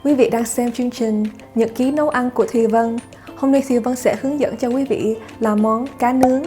Quý vị đang xem chương trình Nhật ký nấu ăn của Thùy Vân. Hôm nay Thùy Vân sẽ hướng dẫn cho quý vị làm món cá nướng.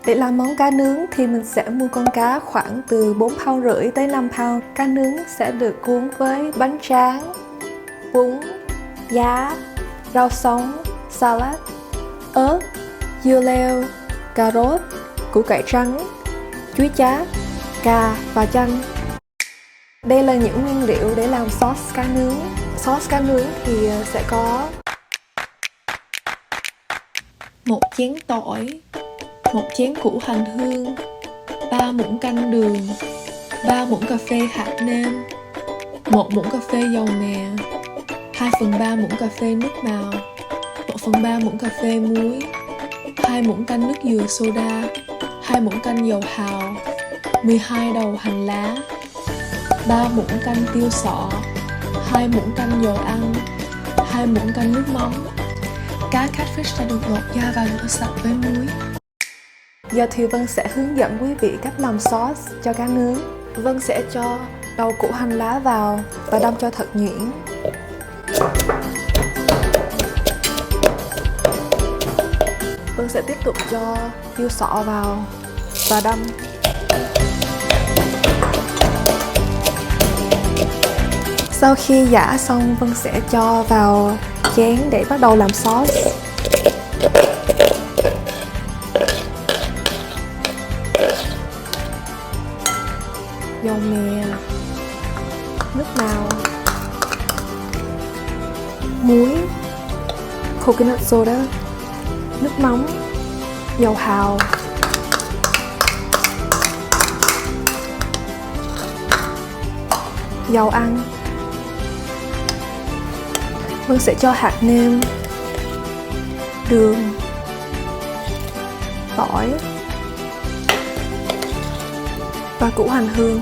Để làm món cá nướng thì mình sẽ mua con cá khoảng từ 4,5 pound tới 5 pound. Cá nướng sẽ được cuốn với bánh tráng, bún, giá, rau sống, salad, ớt, dưa leo, cà rốt, củ cải trắng, chuối chát, cà và chanh. Đây là những nguyên liệu để làm sauce cá nướng. Sauce cá nướng thì sẽ có 1 chén tỏi, 1 chén củ hành hương, 3 muỗng canh đường, 3 muỗng cà phê hạt nêm, 1 muỗng cà phê dầu mè, 2/3 muỗng cà phê nước màu, 1/3 muỗng cà phê muối, 2 muỗng canh nước dừa soda, 2 muỗng canh dầu hào, 12 đầu hành lá, 3 muỗng canh tiêu sọ, 2 muỗng canh dầu ăn, 2 muỗng canh nước mắm. Cá catfish đã được lột da và rửa sạch với muối. Giờ thì Vân sẽ hướng dẫn quý vị cách làm sauce cho cá nướng. Vân sẽ cho đầu củ hành lá vào và đâm cho thật nhuyễn. Vân sẽ tiếp tục cho tiêu sọ vào và đâm. Sau khi giã xong, Vân sẽ cho vào chén để bắt đầu làm sauce. Dầu mè, nước màu, muối, coconut soda, nước mắm, dầu hào, dầu ăn. Vân sẽ cho hạt nêm, đường, tỏi và củ hành hương.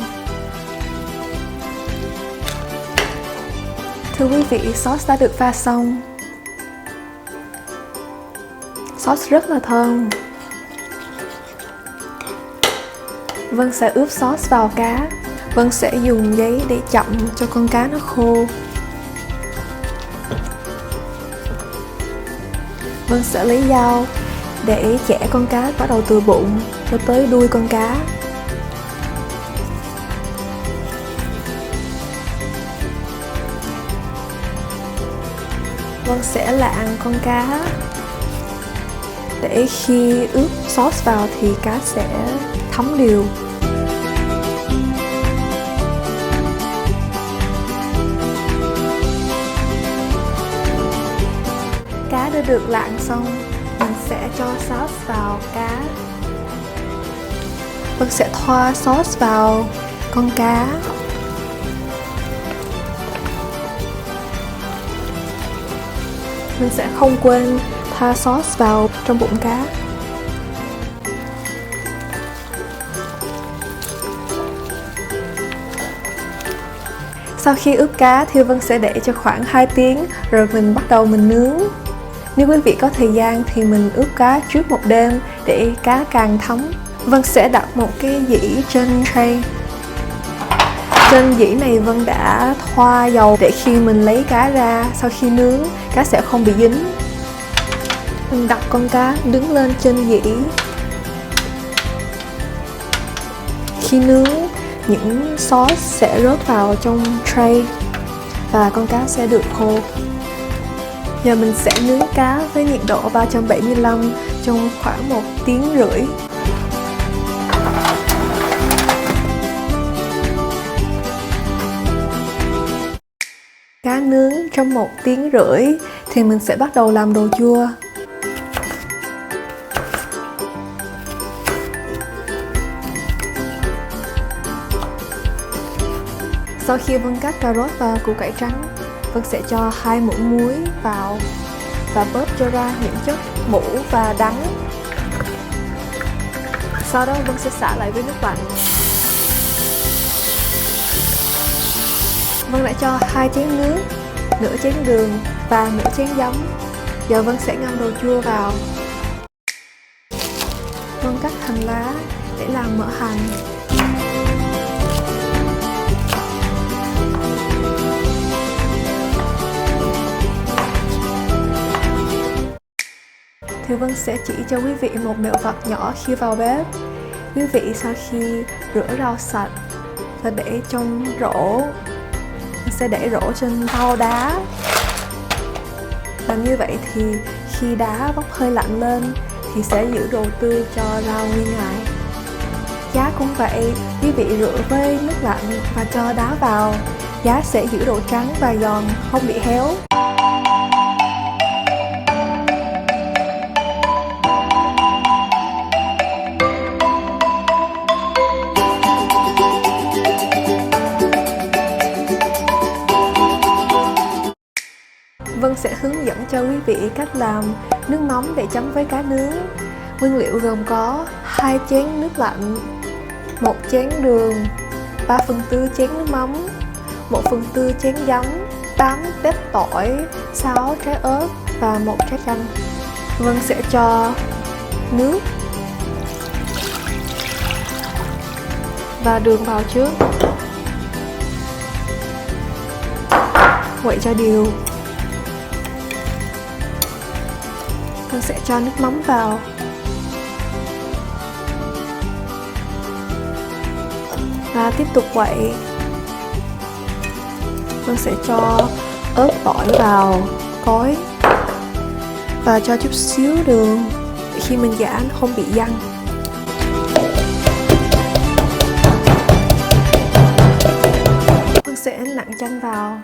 Thưa quý vị, sauce đã được pha xong. Sauce rất là thơm. Vân sẽ ướp sauce vào cá. Vân sẽ dùng giấy để chậm cho con cá nó khô. Vân sẽ lấy dao để chẻ con cá bắt đầu từ bụng cho tới đuôi con cá. Vân sẽ lạng con cá để khi ướp sauce vào thì cá sẽ thấm đều. Cá đã được lạng xong, mình sẽ cho sauce vào cá. Vân sẽ thoa sauce vào con cá. Mình sẽ không quên thoa sauce vào trong bụng cá. Sau khi ướp cá thì Vân sẽ để cho khoảng 2 tiếng rồi mình bắt đầu mình nướng. Nếu quý vị có thời gian thì mình ướp cá trước một đêm để cá càng thấm. Vân sẽ đặt một cái dĩ trên tray. Trên dĩ này Vân đã thoa dầu để khi mình lấy cá ra sau khi nướng, cá sẽ không bị dính. Mình đặt con cá đứng lên trên dĩ. Khi nướng, những sauce sẽ rớt vào trong tray và con cá sẽ được khô. Giờ mình sẽ nướng cá với nhiệt độ 375 trong khoảng 1 tiếng rưỡi. Cá nướng trong 1 tiếng rưỡi thì mình sẽ bắt đầu làm đồ chua. Sau khi Vân cắt cà rốt và củ cải trắng, Vân sẽ cho 2 muỗng muối vào và bóp cho ra những chất mủ và đắng. Sau đó Vân sẽ xả lại với nước lạnh. Vân đã cho 2 chén nước, nửa chén đường và nửa chén giấm. Giờ Vân sẽ ngâm đồ chua vào. Vân cắt hành lá để làm mỡ hành. Thì Vân sẽ chỉ cho quý vị một mẹo vặt nhỏ khi vào bếp. Quý vị sau khi rửa rau sạch và để trong rổ, sẽ để rổ trên thau đá. Làm như vậy thì khi đá bốc hơi lạnh lên thì sẽ giữ độ tươi cho rau nguyên ngày. Giá cũng vậy, quý vị rửa với nước lạnh và cho đá vào, giá sẽ giữ độ trắng và giòn, không bị héo. Vân sẽ hướng dẫn cho quý vị cách làm nước mắm để chấm với cá nướng. Nguyên liệu gồm có 2 chén nước lạnh, 1 chén đường, 3/4 chén nước mắm, 1/4 chén giấm, 8 tép tỏi, 6 trái ớt và 1 trái chanh. Vân sẽ cho nước và đường vào trước. Quậy cho đều. Vân sẽ cho nước mắm vào. Và tiếp tục quậy. Vân sẽ cho ớt tỏi vào cối và cho chút xíu đường để khi mình giã nó không bị văng. Vân sẽ nặn chanh vào.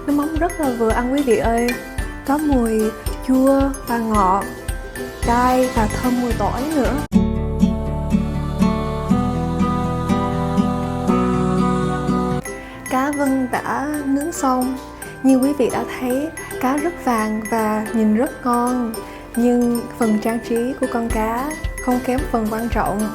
Nước mắm rất là vừa ăn quý vị ơi, có mùi chua và ngọt, cay và thơm mùi tỏi nữa. Cá Vân đã nướng xong, như quý vị đã thấy cá rất vàng và nhìn rất ngon, nhưng phần trang trí của con cá không kém phần quan trọng.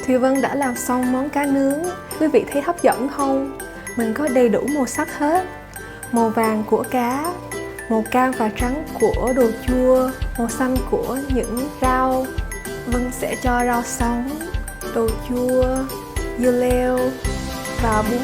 Thì Vân đã làm xong món cá nướng. Quý vị thấy hấp dẫn không? Mình có đầy đủ màu sắc hết. Màu vàng của cá, màu cam và trắng của đồ chua, màu xanh của những rau. Vân sẽ cho rau sống, đồ chua, dưa leo và bún.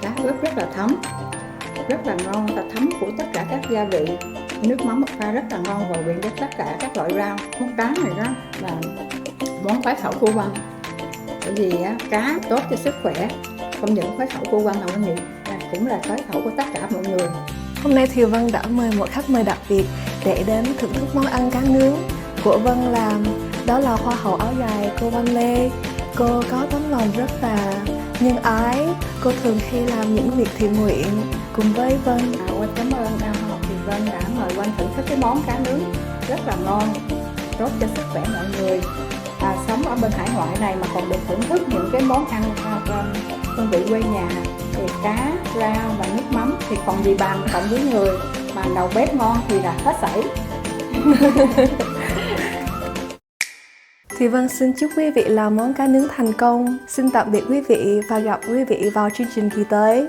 Cá ướp rất là thấm, rất là ngon và thấm của tất cả các gia vị. Nước mắm một pha rất là ngon và quyện với tất cả các loại rau. Món cá này đó là món khoái khẩu của Vân. Bởi vì cá tốt cho sức khỏe, không những khoái khẩu của Vân đâu anh chị, cũng là khoái khẩu của tất cả mọi người. Hôm nay thì Vân đã mời một khách mời đặc biệt để đến thưởng thức món ăn cá nướng của Vân làm. Đó là Hoa hậu áo dài cô Vân Lê. Cô có tấm lòng rất là nhân ái. Cô thường hay làm những việc thiện nguyện cùng với Vân. Vân cảm ơn Hoa hậu thì Vân đã mời Vân thưởng thức cái món cá nướng rất là ngon, tốt cho sức khỏe mọi người. Sống ở bên hải ngoại này mà còn được thưởng thức những cái món ăn hương vị quê nhà thì cá, rau và nước mắm thì còn gì bằng, cộng với người mà đầu bếp ngon thì là hết sảy. Thì Vân xin chúc quý vị làm món cá nướng thành công. Xin tạm biệt quý vị và gặp quý vị vào chương trình kỳ tới.